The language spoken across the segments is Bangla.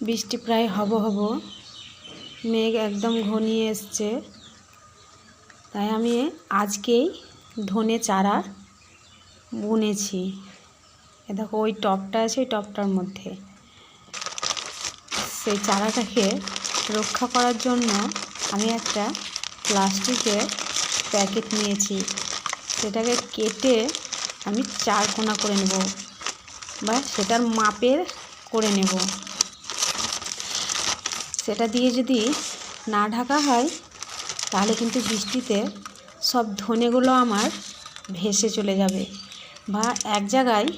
বৃষ্টি প্রায় হব মেঘ একদম ঘনিয়ে এসছে। তাই আমি আজকেই ধনে চারা বুনেছি। এ দেখো ওই টবটা আছে, ওই টবটার মধ্যে সেই চারাটাকে রক্ষা করার জন্য আমি একটা প্লাস্টিকের প্যাকেট নিয়েছি। সেটাকে কেটে আমি 4 কোনা করে নেব বা সেটার মাপের করে নেব। সেটা দিয়ে যদি না ঢাকা হয় তাহলে কিন্তু বৃষ্টিতে সব ধনেগুলো আমার ভেসে চলে যাবে বা এক জায়গায়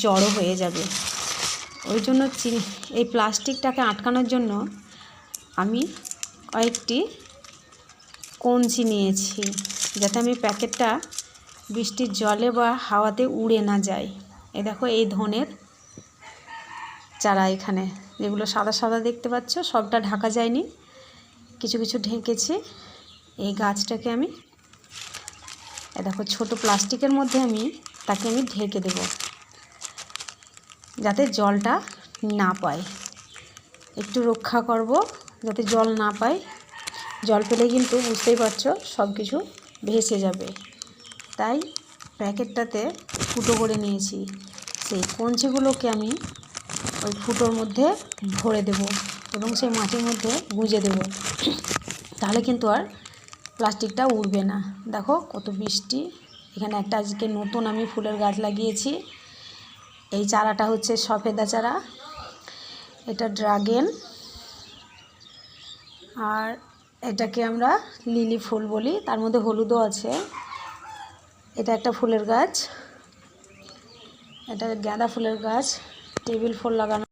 জড়ো হয়ে যাবে। ওই জন্য এই প্লাস্টিকটাকে আটকানোর জন্য আমি কয়েকটি কঞ্চি নিয়েছি, যাতে আমি প্যাকেটটা বৃষ্টির জলে বা হাওয়াতে উড়ে না যায়। এই দেখো এই ধনের চারা এখানে যেগুলো সাদা সাদা দেখতে পাচ্ছ, সবটা ঢাকা যায়নি, কিছু কিছু ঢেকেছি। এই গাছটাকে আমি দেখো ছোট প্লাস্টিকের মধ্যে তাকে ঢেকে দেব, যাতে জলটা না পায়। একটু রক্ষা করব যাতে জল না পায়। জল পেলে কিন্তু বুঝতেই পারছো সব কিছু ভেসে যাবে। তাই প্যাকেটটাতে ফুটো করে নিয়েছি। সেই কঞ্চিগুলোকে আমি ওই ফুটোর মধ্যে ভরে দেব এবং সেই মাটির মধ্যে গুঁজে দেব। তাহলে কিন্তু আর প্লাস্টিকটা উড়বে না। দেখো কত বৃষ্টি। এখানে একটা আজকে নতুন আমি ফুলের গাছ লাগিয়েছি। এই চারাটা হচ্ছে সফেদা চারা, এটা ড্রাগন, আর এটাকে আমরা লিলি ফুল বলি, তার মধ্যে হলুদও আছে। এটা একটা ফুলের গাছ, এটা গাঁদা ফুলের গাছ, টেবিল ফুল লাগানো।